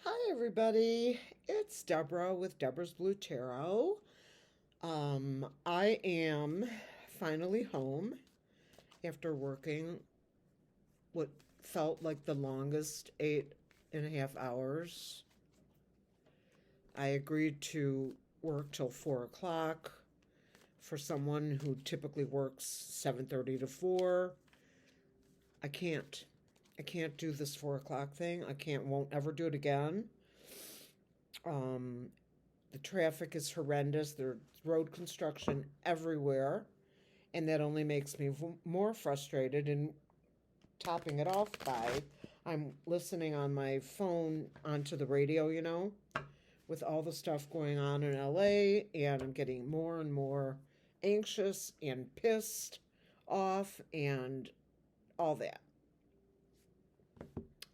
Hi, everybody. It's Deborah with Deborah's Blue Tarot. I am finally home after working what felt like the longest 8.5 hours. I agreed to work till 4 o'clock for someone who typically works 7:30 to 4. I can't. I can't do this 4 o'clock thing. Won't ever do it again. Um, The traffic is horrendous. There's road construction everywhere, and that only makes me more frustrated. And topping it off by, I'm listening on my phone onto the radio, with all the stuff going on in LA, and I'm getting more and more anxious and pissed off and all that.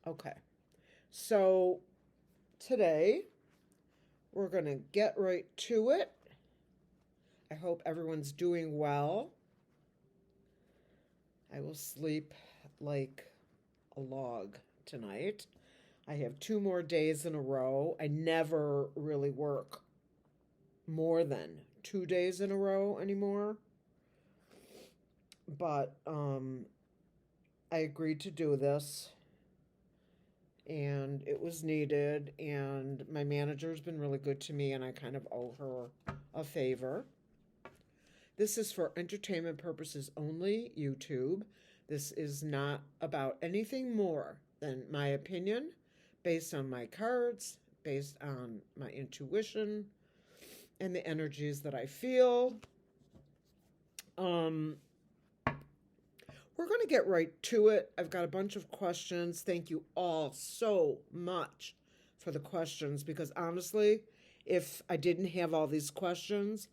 Okay, so today we're going to get right to it. I hope everyone's doing well. I will sleep like a log tonight. I have 2 more days in a row. I never really work more than 2 days in a row anymore. But I agreed to do this, and it was needed, and my manager's been really good to me, and I kind of owe her a favor. This is for entertainment purposes only, YouTube. This is not about anything more than my opinion, based on my cards, based on my intuition, and the energies that I feel. We're going to get right to it. I've got a bunch of questions. Thank you all so much for the questions, because honestly, if I didn't have all these questions,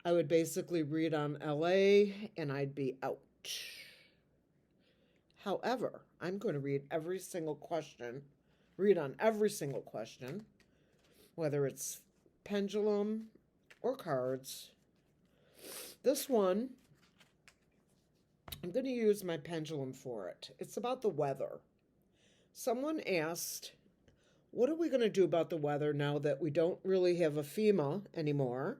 I would basically read on LA and I'd be out. However, I'm going to read on every single question, whether it's pendulum or cards. This one, I'm going to use my pendulum for it. It's about the weather. Someone asked, what are we going to do about the weather now that we don't really have a FEMA anymore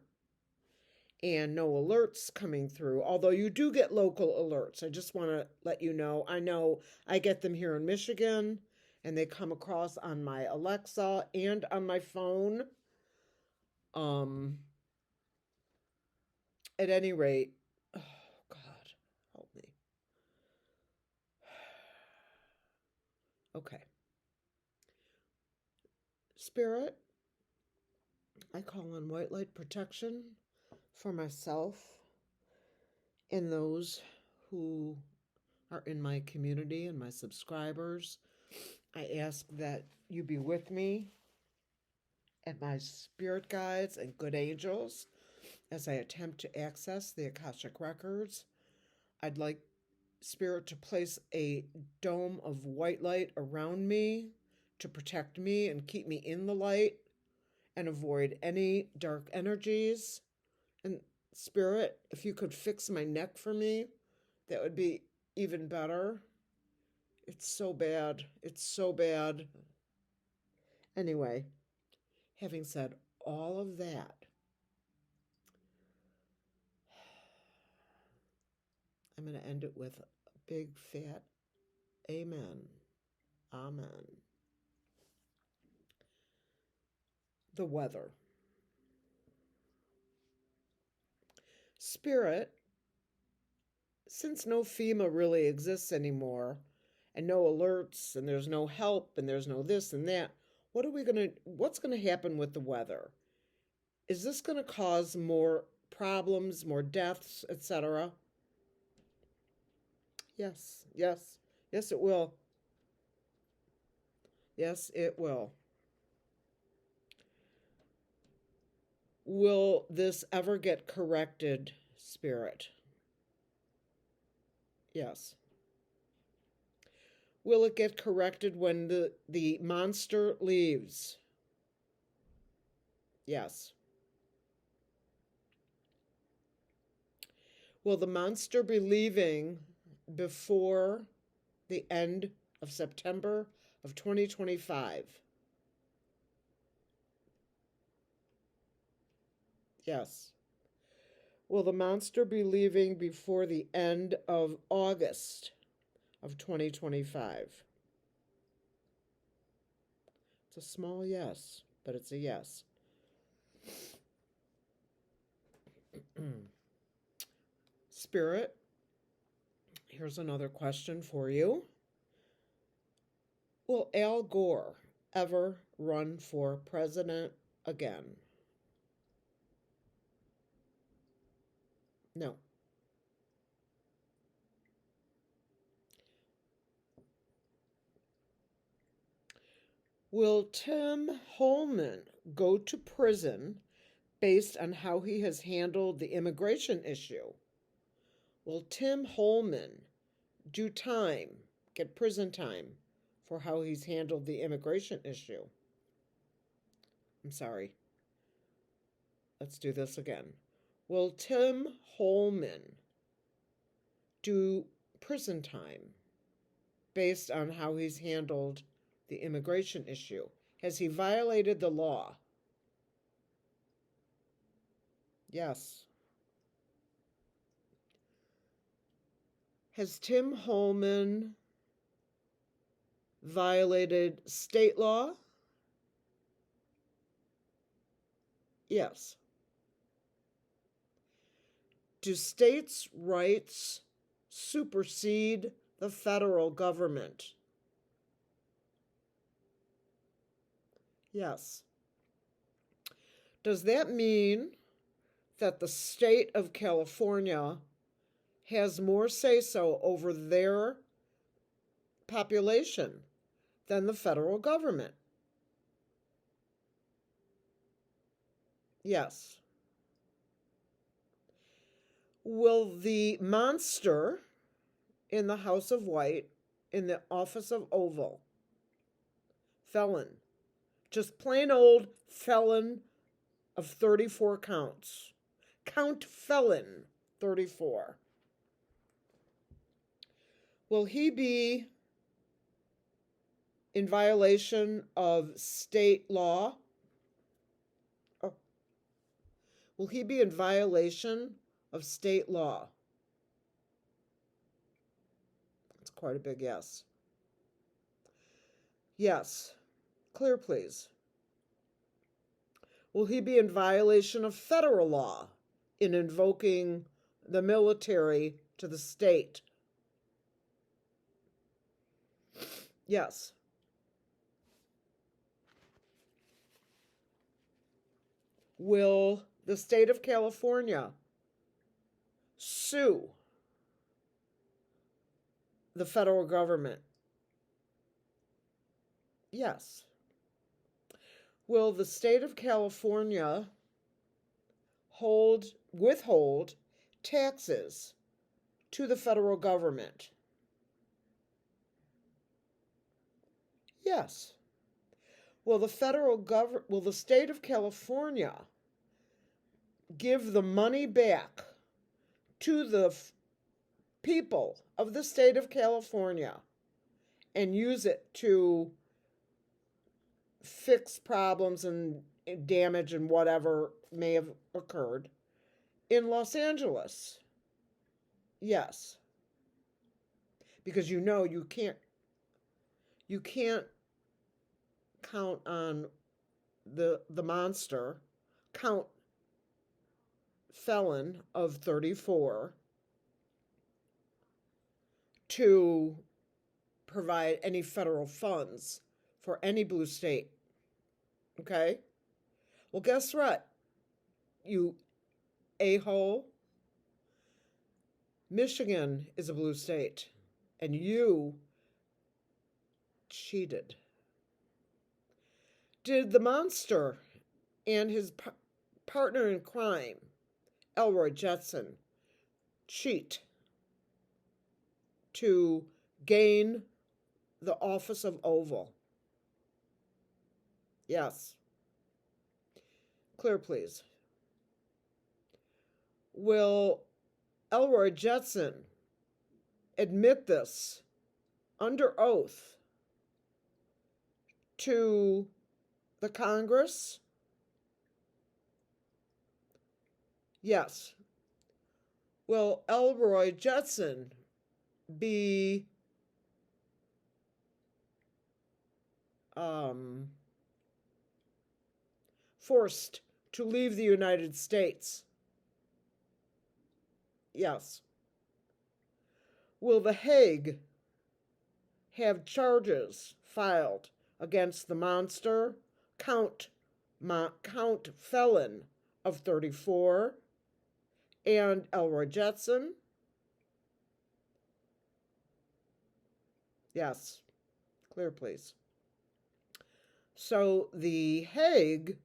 and no alerts coming through? Although you do get local alerts. I just want to let you know. I know I get them here in Michigan, and they come across on my Alexa and on my phone. At any rate, oh God, help me. Okay. Spirit, I call on white light protection for myself and those who are in my community and my subscribers. I ask that you be with me and my spirit guides and good angels as I attempt to access the Akashic Records. I'd like Spirit to place a dome of white light around me to protect me and keep me in the light and avoid any dark energies. And Spirit, if you could fix my neck for me, that would be even better. It's so bad. It's so bad. Anyway, having said all of that, I'm going to end it with a big fat amen. Amen. The weather. Spirit, since no FEMA really exists anymore, and no alerts, and there's no help, and there's no this and that, what's going to happen with the weather? Is this going to cause more problems, more deaths, etc.? Yes, yes, yes, it will. Yes, it will. Will this ever get corrected, Spirit? Yes. Will it get corrected when the monster leaves? Yes. Will the monster be leaving before the end of September of 2025? Yes. Will the monster be leaving before the end of August of 2025? It's a small yes, but it's a yes. Spirit, here's another question for you. Will Al Gore ever run for president again? No. Will Tim Holman go to prison based on how he has handled the immigration issue? Will Tim Holman do time, get prison time, for how he's handled the immigration issue? I'm sorry. Let's do this again. Will Tim Holman do prison time based on how he's handled the immigration issue? Has he violated the law? Yes. Has Tim Holman violated state law? Yes. Do states' rights supersede the federal government? Yes. Does that mean that the state of California has more say-so over their population than the federal government? Yes. Will the monster in the House of White, in the office of Oval, felon, just plain old felon of 34 counts, count felon 34, will he be in violation of state law? Oh. Will he be in violation of state law? That's quite a big yes. Yes. Clear, please. Will he be in violation of federal law in invoking the military to the state? Yes. Will the state of California sue the federal government? Yes. Will the state of California withhold taxes to the federal government? Yes. Will the state of California give the money back to the people of the state of California and use it to fix problems and damage and whatever may have occurred in Los Angeles? Yes. Because you can't count on the monster, count felon of 34, to provide any federal funds for any blue state. Okay? Well, guess what, you a-hole? Michigan is a blue state, and you cheated. Did the monster and his partner in crime, Elroy Jetson, cheat to gain the office of Oval? Yes. Clear, please. Will Elroy Jetson admit this under oath to the Congress Yes. Will Elroy Jetson be um, forced to leave the United States? Yes. Will The Hague have charges filed against the monster Count Felon of 34 and Elroy Jetson? Yes. Clear, please. So The Hague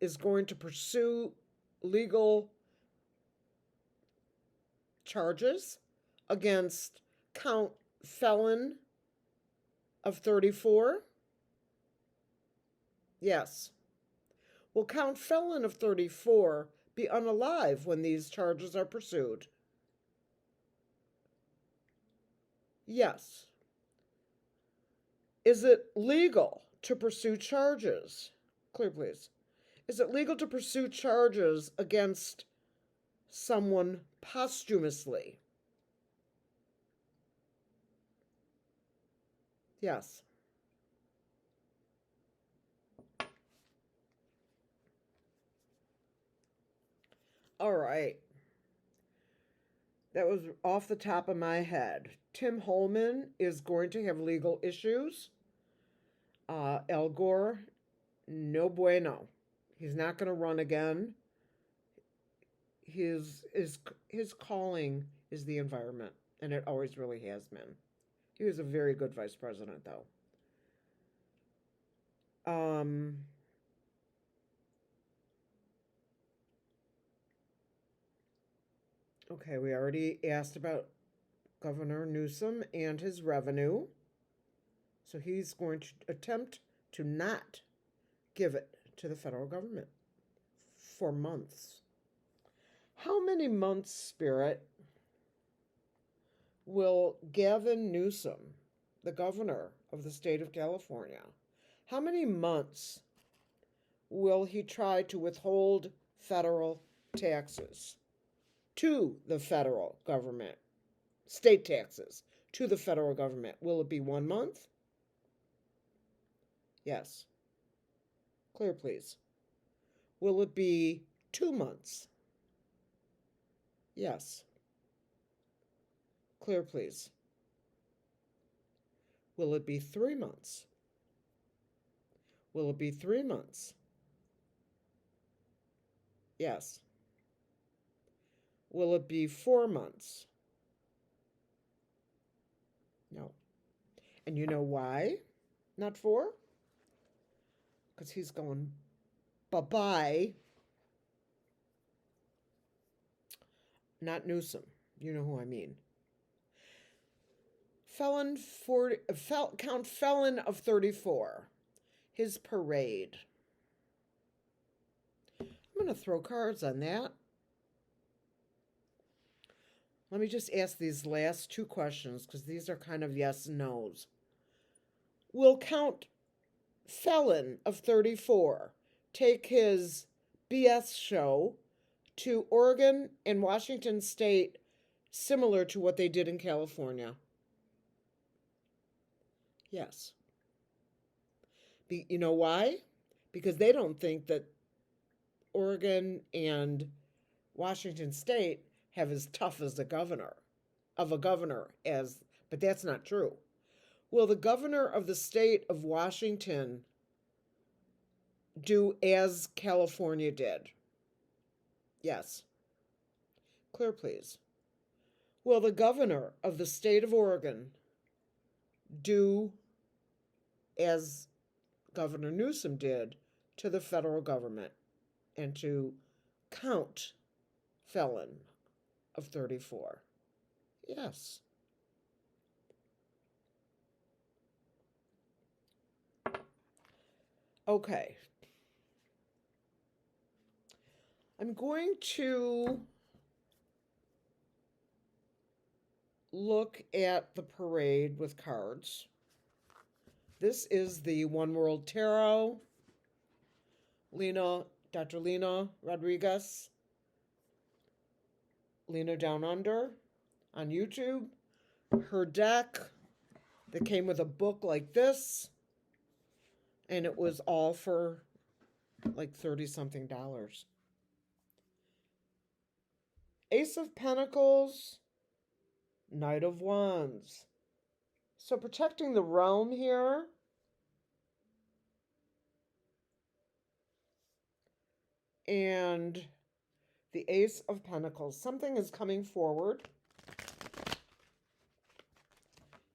is going to pursue legal charges against Count Felon of 34? Yes. Will Count Felon of 34 be unalive when these charges are pursued? Yes. Is it legal to pursue charges? Clear, please. Is it legal to pursue charges against someone posthumously? Yes. All right. That was off the top of my head. Tim Holman is going to have legal issues. Al Gore, no bueno. He's not going to run again. His calling is the environment, and it always really has been. He was a very good vice president, though. Okay, we already asked about Governor Newsom and his revenue. So he's going to attempt to not give it to the federal government for months. How many months, Spirit, will Gavin Newsom, the governor of the state of California, how many months will he try to withhold federal taxes to the federal government? State taxes to the federal government. Will it be 1 month? Yes. Clear, please. Will it be 2 months? Yes. Clear, please. Will it be 3 months? Will it be 3 months? Yes. Will it be 4 months? No. And you know why? Not 4? Because he's going bye-bye. Not Newsom. You know who I mean. Count Felon of 34. His parade. I'm going to throw cards on that. Let me just ask these last 2 questions because these are kind of yes and no's. Will Count Felon of 34 take his BS show to Oregon and Washington State similar to what they did in California? Yes. You know why? Because they don't think that Oregon and Washington State have as tough as a governor as, but that's not true. Will the governor of the state of Washington do as California did? Yes. Clear, please. Will the governor of the state of Oregon do as Governor Newsom did to the federal government and to Count Felon of 34? Yes. Okay. I'm going to look at the parade with cards. This is the One World Tarot. Lena Dr. Lena Rodriguez, Lena Down Under on YouTube. Her deck that came with a book like this, and it was all for like 30 something dollars. Ace of Pentacles, Knight of Wands. So protecting the realm here. And the Ace of Pentacles. Something is coming forward.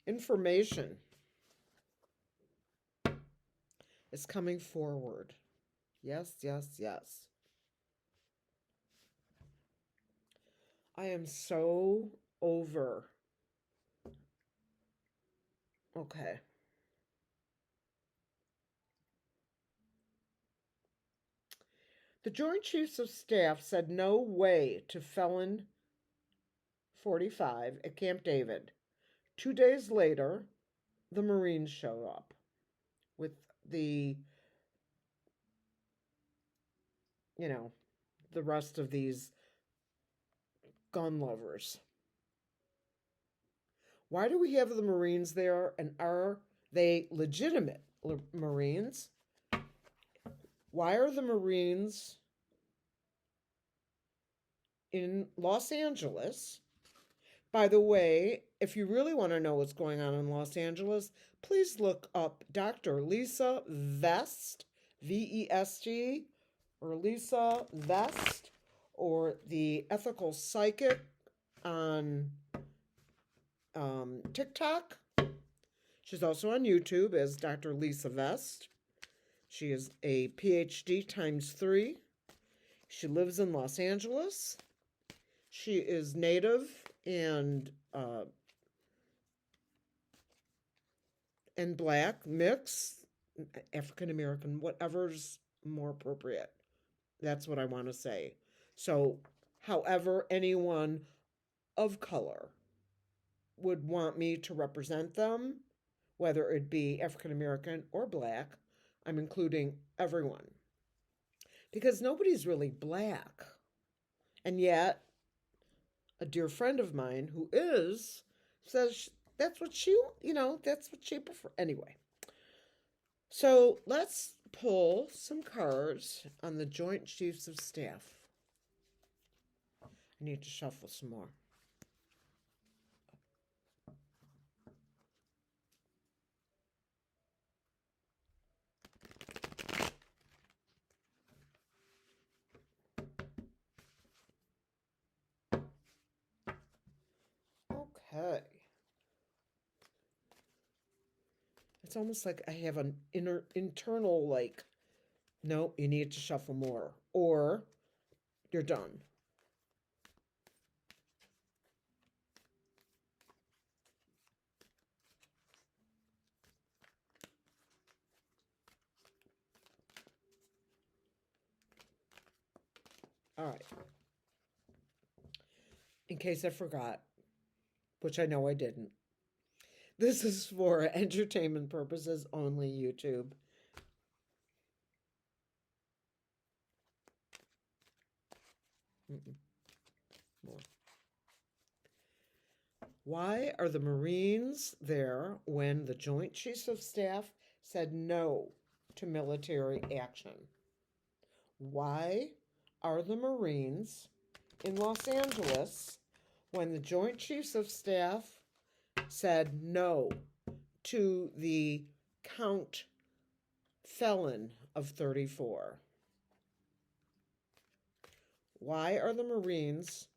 Information is coming forward. Yes, yes, yes. I am so over. Okay. The Joint Chiefs of Staff said no way to felon 45 at Camp David. 2 days later, the Marines showed up with the, the rest of these gun lovers. Why do we have the Marines there, and are they legitimate Marines? Why are the Marines in Los Angeles? By the way, if you really want to know what's going on in Los Angeles, please look up Dr. Lisa Vest, V-E-S-T, or Lisa Vest, or the Ethical Psychic on TikTok. She's also on YouTube as Dr. Lisa Vest. She is a PhD ×3. She lives in Los Angeles. She is Native and Black, mix, African American, whatever's more appropriate. That's what I want to say. So, however anyone of color would want me to represent them, whether it be African American or Black, I'm including everyone. Because nobody's really Black. And yet, a dear friend of mine who is says that's what she prefers. Anyway, so let's pull some cards on the Joint Chiefs of Staff. I need to shuffle some more. Okay. It's almost like I have an internal like, no, you need to shuffle more, or you're done. All right. In case I forgot, which I know I didn't. This is for entertainment purposes only, YouTube. More. Why are the Marines there when the Joint Chiefs of Staff said no to military action? Why are the Marines in Los Angeles when the Joint Chiefs of Staff said no to the count felon of 34? Why are the Marines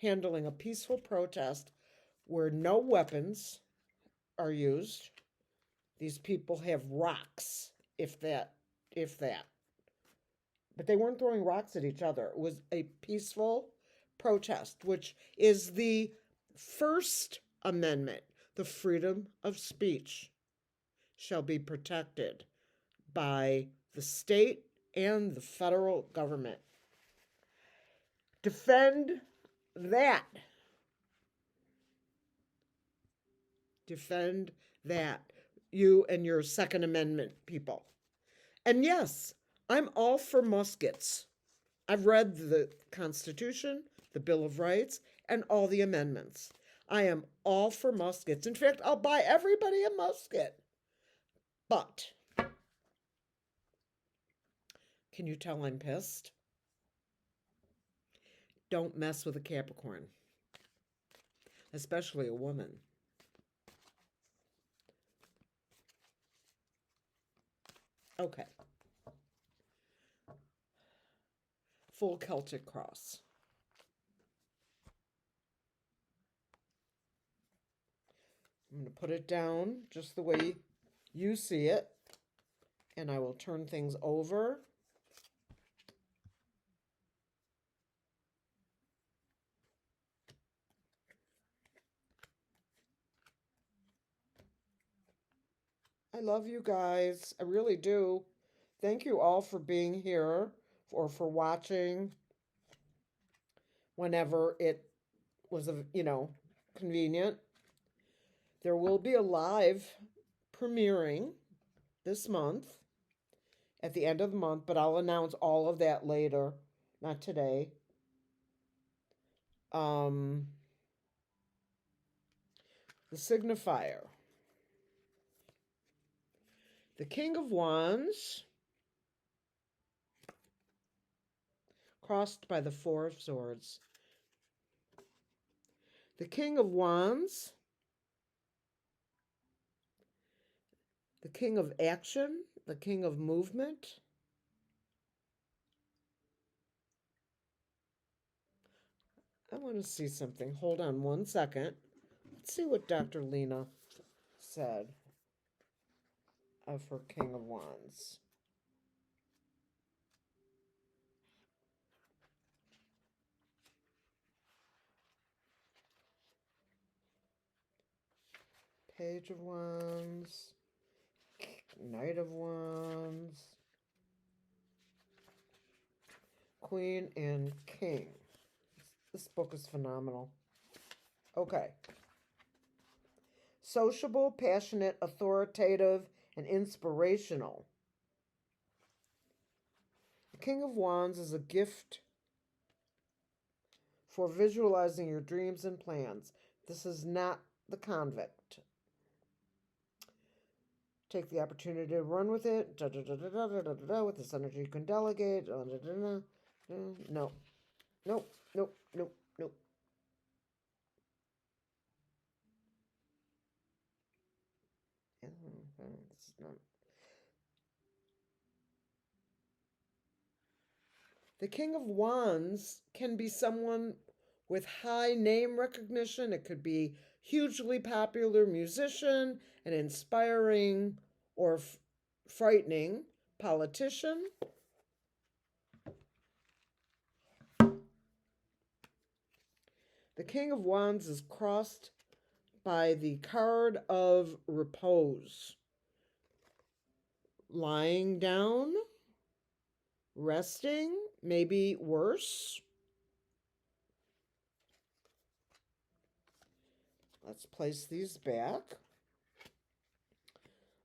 handling a peaceful protest where no weapons are used? These people have rocks, if that. But they weren't throwing rocks at each other. It was a peaceful protest, which is the First Amendment. The freedom of speech shall be protected by the state and the federal government. Defend that. Defend that. You and your Second Amendment people. And yes, I'm all for muskets. I've read the Constitution, the Bill of Rights, and all the amendments. I am all for muskets. In fact, I'll buy everybody a musket. But can you tell I'm pissed? Don't mess with a Capricorn, especially a woman. Okay. Full Celtic cross. I'm going to put it down just the way you see it, and I will turn things over. I love you guys. I really do. Thank you all for being here or for watching whenever it was, convenient. There will be a live premiering this month at the end of the month, but I'll announce all of that later, not today. The signifier. The King of Wands crossed by the Four of Swords. The King of Wands, the King of Action, the King of Movement. I want to see something. Hold on one second. Let's see what Dr. Lena said of her King of Wands. Page of Wands, Knight of Wands, Queen and King. This book is phenomenal. Okay. Sociable, passionate, authoritative, and inspirational. The King of Wands is a gift for visualizing your dreams and plans. This is not the convict. Take the opportunity to run with it. With this energy, you can delegate. No, nope, nope, nope, nope. The King of Wands can be someone with high name recognition. It could be hugely popular musician, an inspiring or frightening politician. The King of Wands is crossed by the card of repose. Lying down, resting, maybe worse. Let's place these back.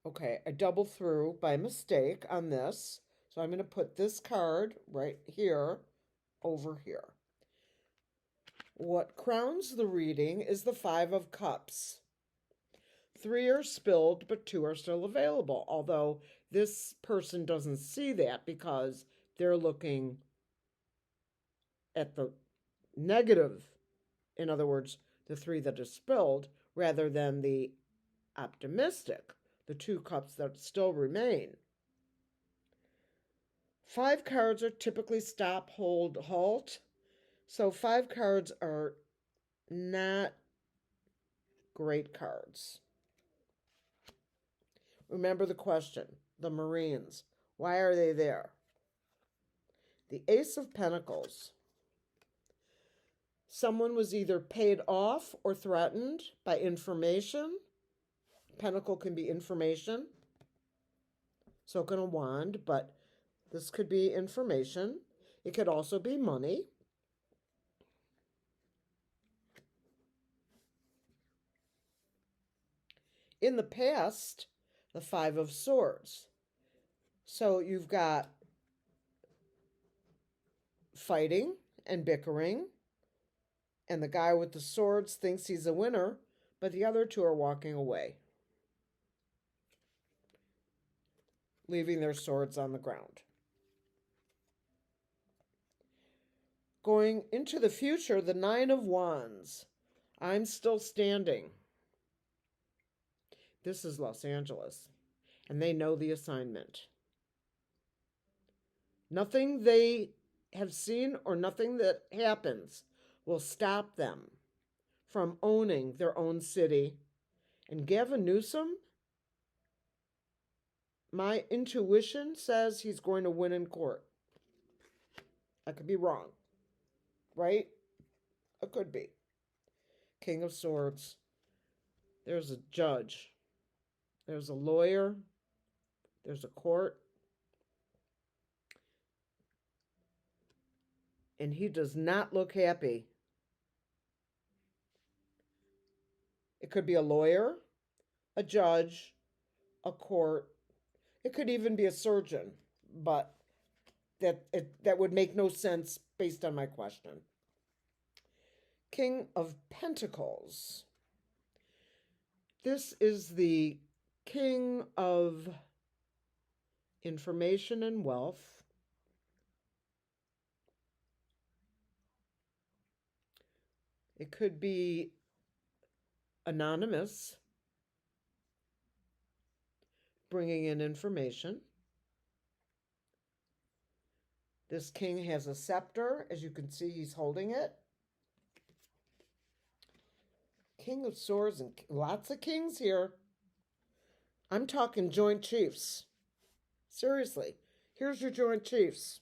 Okay, I double through by mistake on this. So I'm going to put this card right here over here. What crowns the reading is the Five of Cups. 3 are spilled, but 2 are still available. Although this person doesn't see that because they're looking at the negative. In other words, the 3 that are spilled, rather than the optimistic, the 2 cups that still remain. 5 cards are typically stop, hold, halt. So 5 cards are not great cards. Remember the question, the Marines. Why are they there? The Ace of Pentacles. Someone was either paid off or threatened by information. Pentacle can be information. So can a wand, but this could be information. It could also be money. In the past, the Five of Swords. So you've got fighting and bickering, and the guy with the swords thinks he's a winner, but the other two are walking away, leaving their swords on the ground. Going into the future, the Nine of Wands. I'm still standing. This is Los Angeles, and they know the assignment. Nothing they have seen or nothing that happens will stop them from owning their own city. And Gavin Newsom, my intuition says he's going to win in court. I could be wrong, right? It could be. King of Swords. There's a judge. There's a lawyer. There's a court. And he does not look happy. It could be a lawyer, a judge, a court. It could even be a surgeon, but that would make no sense based on my question. King of Pentacles. This is the king of information and wealth. It could be anonymous, bringing in information. This king has a scepter. As you can see, he's holding it. King of Swords and lots of kings here. I'm talking Joint Chiefs. Seriously, here's your Joint Chiefs.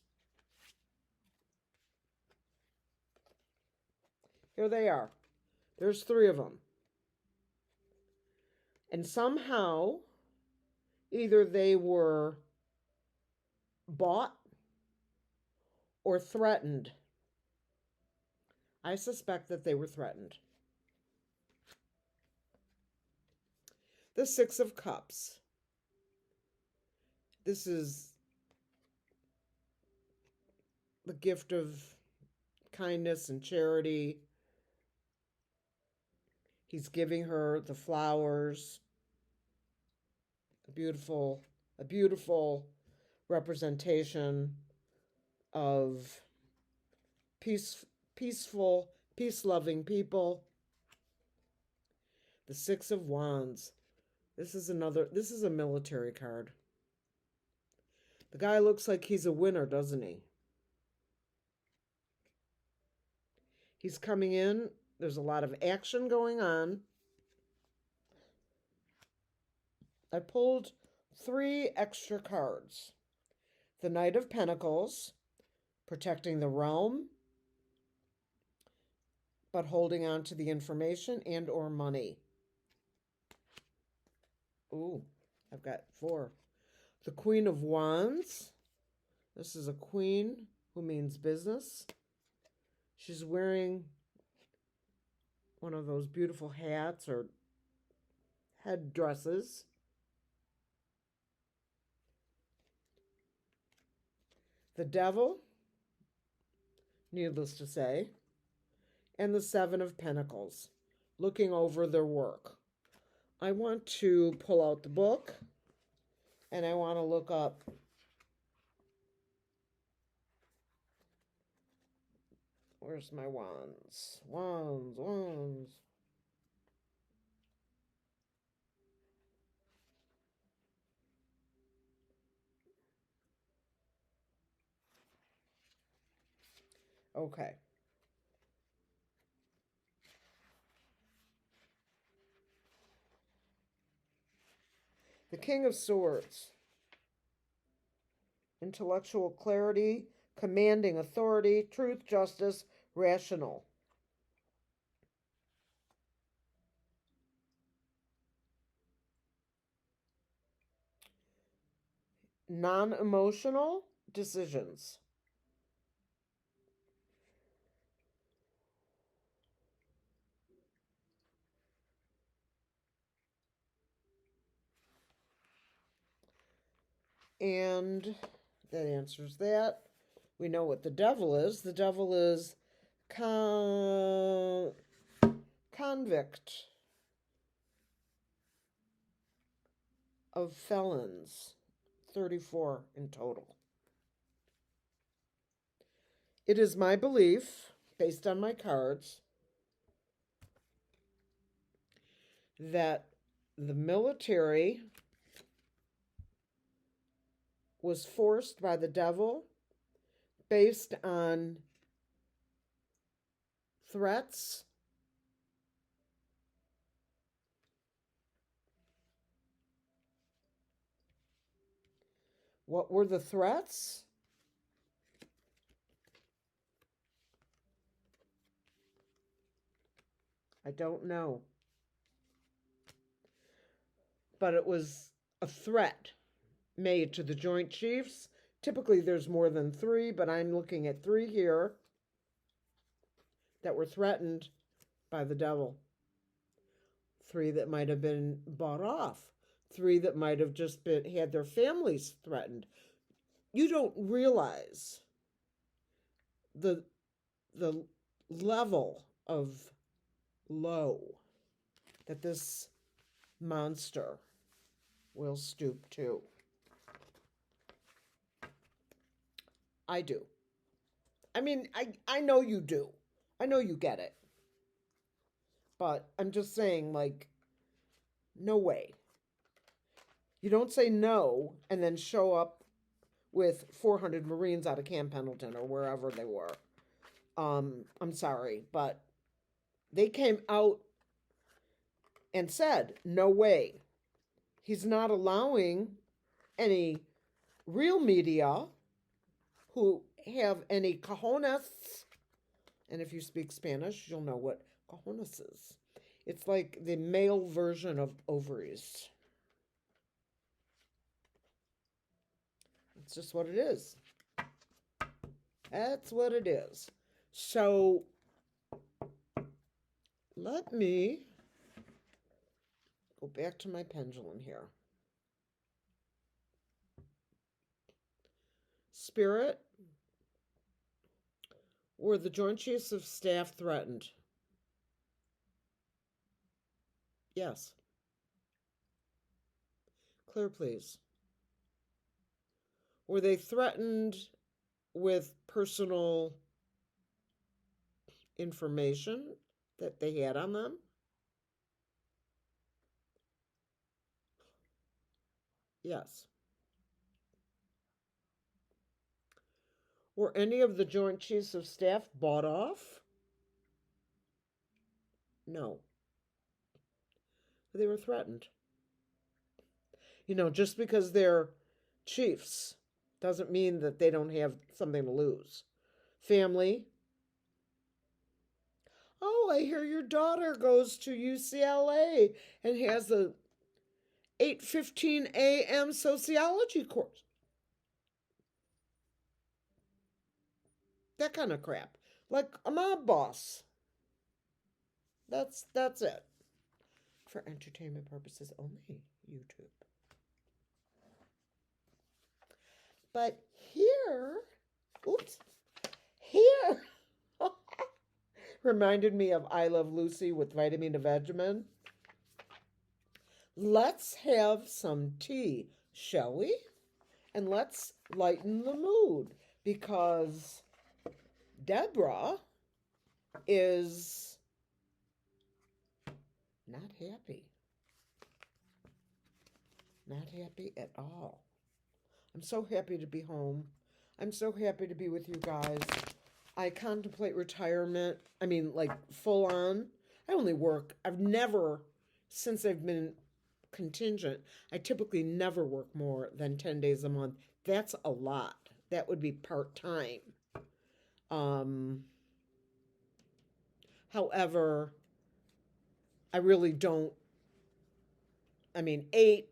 Here they are. There's 3 of them. And somehow, either they were bought or threatened. I suspect that they were threatened. The 6 of Cups. This is the gift of kindness and charity. He's giving her the flowers. A beautiful representation of peaceful, peace-loving people. The 6 of Wands. This is a military card. The guy looks like he's a winner, doesn't he? He's coming in. There's a lot of action going on. I pulled 3 extra cards. The Knight of Pentacles, protecting the realm, but holding on to the information and or money. Ooh, I've got 4. The Queen of Wands. This is a queen who means business. She's wearing one of those beautiful hats or head dresses. The Devil, needless to say, and the 7 of Pentacles, looking over their work. I want to pull out the book, and I want to look up where's my wands? Wands. Okay. The King of Swords. Intellectual clarity, commanding authority, truth, justice, rational. Non-emotional decisions. And that answers that. We know what the devil is. The devil is convict of felons, 34 in total. It is my belief, based on my cards, that the military was forced by the devil based on threats What were the threats? I don't know. But it was a threat made to the Joint Chiefs. Typically, there's more than three, but I'm looking at three here that were threatened by the devil. Three that might have been bought off. Three that might have just been had their families threatened. You don't realize the the level of low that this monster will stoop to. I do. I mean, I know you do. I know you get it. But I'm just saying, like, no way. You don't say no and then show up with 400 Marines out of Camp Pendleton or wherever they were. I'm sorry, but they came out and said, no way. He's not allowing any real media who have any cojones. And if you speak Spanish, you'll know what cojones is. It's like the male version of ovaries. It's just what it is. That's what it is. So let me go back to my pendulum here. Spirit, were the Joint Chiefs of Staff threatened? Yes. Clear, please. Were they threatened with personal information that they had on them? Yes. Were any of the Joint Chiefs of Staff bought off? No. They were threatened. You know, just because they're chiefs doesn't mean that they don't have something to lose. Family. Oh, I hear your daughter goes to UCLA and has a 8:15 a.m. sociology course. That kind of crap. Like a mob boss. That's it. For entertainment purposes only, YouTube. But here, here reminded me of I Love Lucy with vitamin of vitamin. Let's have some tea, shall we? And let's lighten the mood because Deborah is not happy. Not happy at all. I'm so happy to be home. I'm so happy to be with you guys. I contemplate retirement. I mean, like full on. I only work. I've never, since I've been contingent, I typically never work more than 10 days a month. That's a lot. That would be part-time. However, I really don't. I mean, 8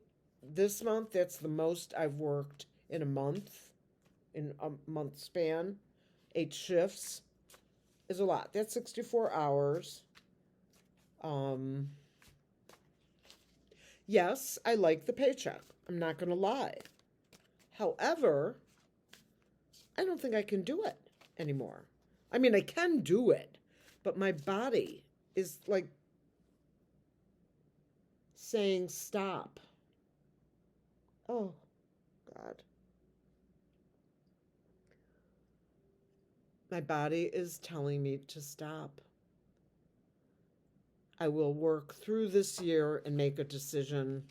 this month, that's the most I've worked in a month, in a month span. 8 shifts is a lot. That's 64 hours. Yes, I like the paycheck. I'm not going to lie. However, I don't think I can do it anymore. I mean, I can do it, but my body is like saying stop. Oh, God. My body is telling me to stop. I will work through this year and make a decision.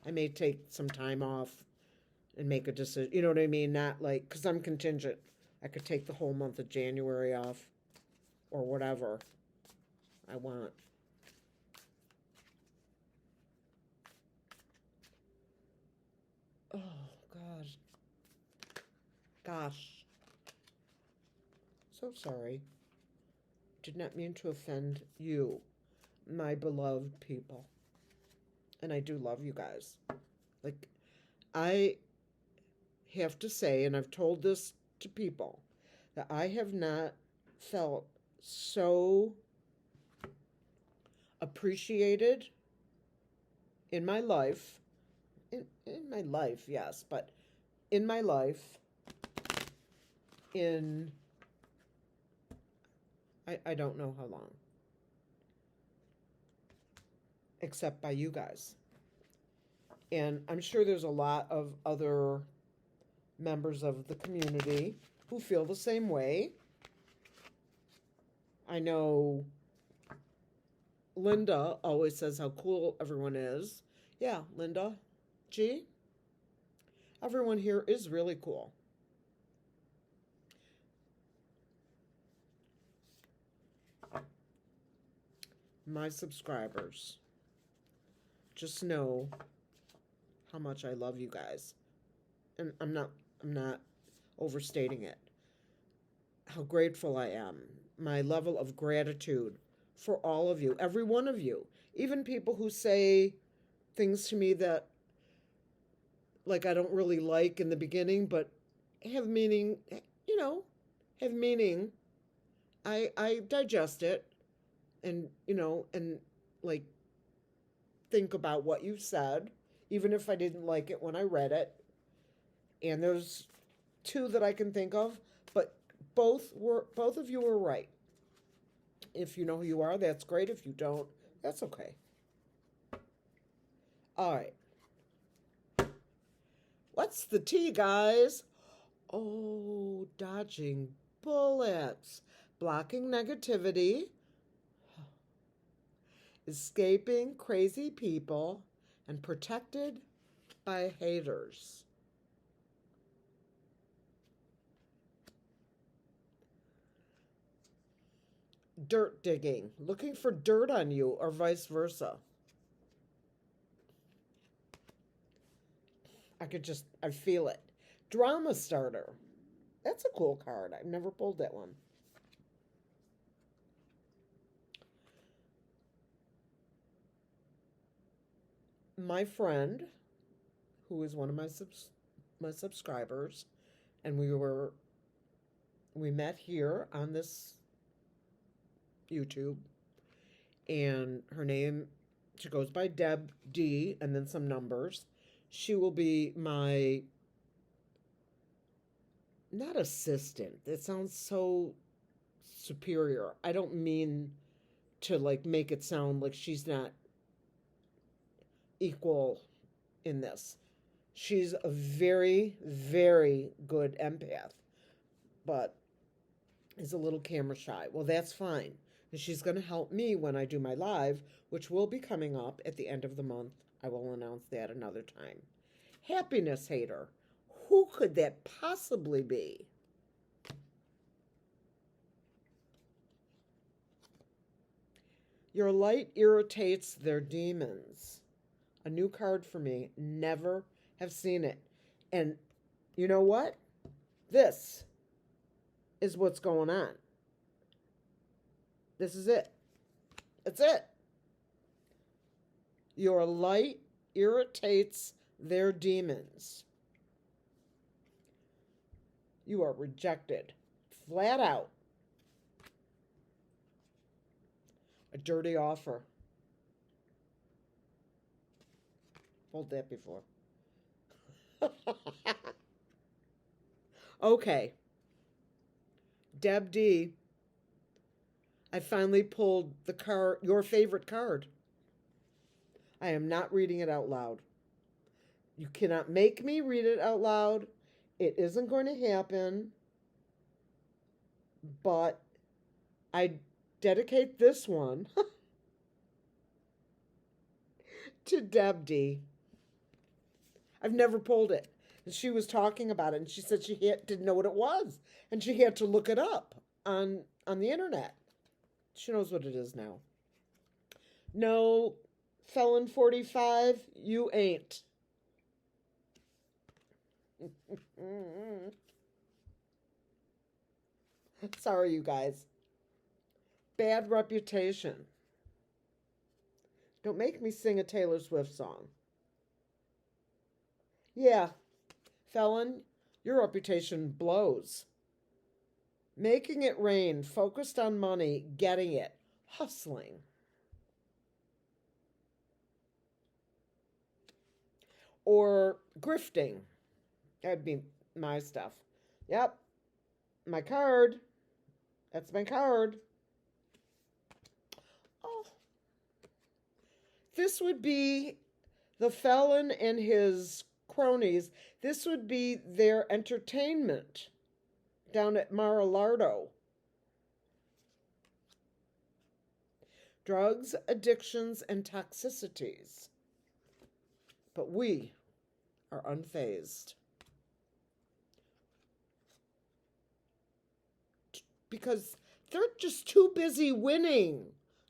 I may take some time off and make a decision. You know what I mean? Not like, because I'm contingent. I could take the whole month of January off or whatever I want. Oh, God. Gosh. So sorry. Did not mean to offend you, my beloved people. And I do love you guys. Like, I have to say, and I've told this to people, that I have not felt so appreciated in my life. In my life, yes, but in my life, in I don't know how long, except by you guys. And I'm sure there's a lot of other members of the community who feel the same way. I know Linda always says how cool everyone is. Yeah, Linda G, everyone here is really cool. My subscribers, just know how much I love you guys. And I'm not overstating it. How grateful I am. My level of gratitude for all of you, every one of you, even people who say things to me that like I don't really like in the beginning, but have meaning, you know, have meaning. I digest it and, and like think about what you said, even if I didn't like it when I read it. And there's two that I can think of, but both of you were right. If you know who you are, that's great. If you don't, that's okay. All right. What's the tea, guys? Oh, dodging bullets, blocking negativity, escaping crazy people, and protected by haters. Dirt digging, looking for dirt on you, or vice versa. I feel it. Drama starter. That's a cool card. I've never pulled that one. My friend, who is one of my subscribers, and we met here on this YouTube, and she goes by Deb D, and then some numbers. She will be my, not assistant. It sounds so superior. I don't mean to like make it sound like she's not equal in this. She's a very, very good empath, but is a little camera shy. Well, that's fine. And she's going to help me when I do my live, which will be coming up at the end of the month. I will announce that another time. Happiness hater. Who could that possibly be? Your light irritates their demons. A new card for me. Never have seen it. And you know what? This is what's going on. This is it. That's it. Your light irritates their demons. You are rejected. Flat out. A dirty offer. Pulled that before. Okay, Deb D, I finally pulled the card, your favorite card. I am not reading it out loud. You cannot make me read it out loud. It isn't going to happen. But I dedicate this one to Deb D. I've never pulled it. And she was talking about it, and she said didn't know what it was, and she had to look it up on the internet. She knows what it is now. No, Felon 45, you ain't. Sorry, you guys. Bad reputation. Don't make me sing a Taylor Swift song. Yeah, Felon, your reputation blows. Making it rain, focused on money, getting it, hustling. Or grifting. That'd be my stuff. Yep, my card. That's my card. Oh, this would be the felon and his cronies. This would be their entertainment down at Mar-a-Lardo. Drugs, addictions, and toxicities. But we are unfazed. Because they're just too busy winning.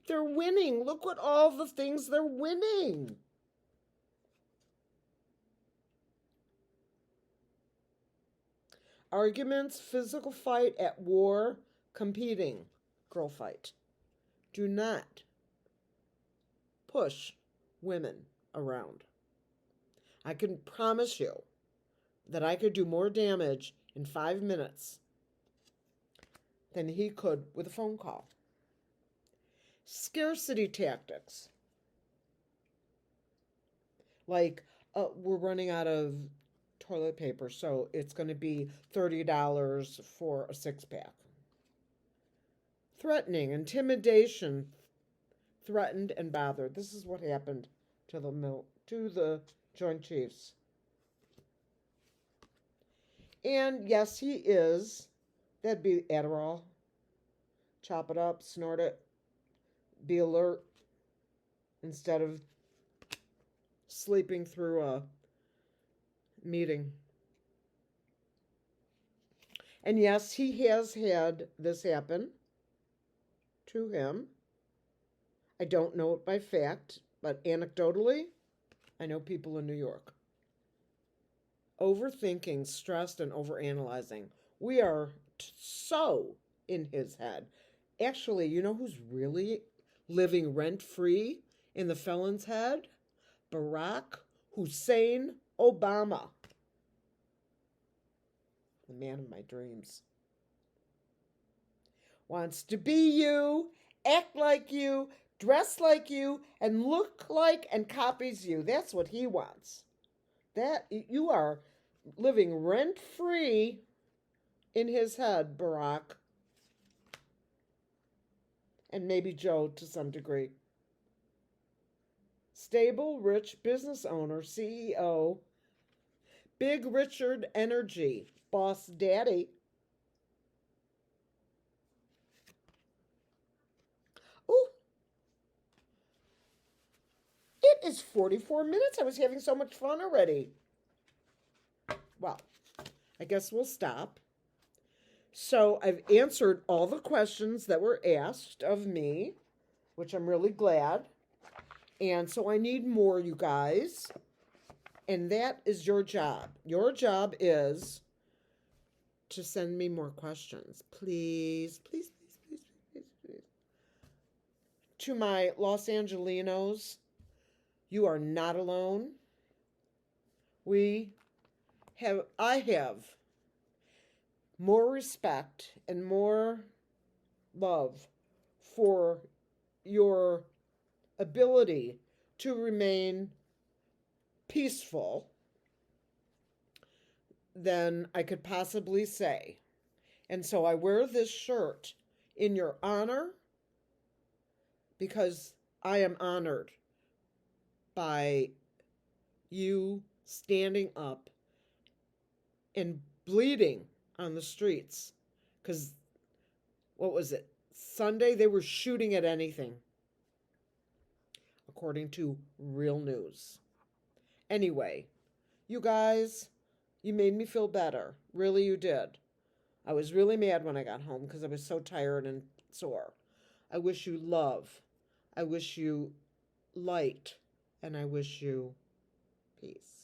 They're winning. Look what all the things they're winning. Arguments, physical fight at war, competing, girl fight. Do not push women around. I can promise you that I could do more damage in 5 minutes than he could with a phone call. Scarcity tactics. Like, we're running out of toilet paper, so it's going to be $30 for a 6-pack. Threatening, intimidation, threatened and bothered. This is what happened to the Joint Chiefs. And yes, he is. That'd be Adderall. Chop it up, snort it, be alert instead of sleeping through a meeting. And yes, he has had this happen to him. I don't know it by fact, but anecdotally, I know people in New York. Overthinking, stressed, and overanalyzing. We are so in his head. Actually, you know who's really living rent-free in the felon's head? Barack Hussein Obama. The man of my dreams. Wants to be you, act like you, dress like you, and look like and copies you. That's what he wants. That you are living rent-free in his head, Barack. And maybe Joe to some degree. Stable, rich business owner, CEO. Big Richard Energy, boss daddy. Oh, it is 44 minutes. I was having so much fun already. Well, I guess we'll stop. So I've answered all the questions that were asked of me, which I'm really glad. And so I need more, you guys. And that is your job. Your job is to send me more questions. Please, please, please, please, please, please. To my Los Angelinos, you are not alone. I have more respect and more love for your ability to remain peaceful than I could possibly say. And so I wear this shirt in your honor because I am honored by you standing up and bleeding on the streets. Because, what was it? Sunday, they were shooting at anything, according to real news. Anyway, you guys, you made me feel better. Really, you did. I was really mad when I got home because I was so tired and sore. I wish you love. I wish you light. And I wish you peace.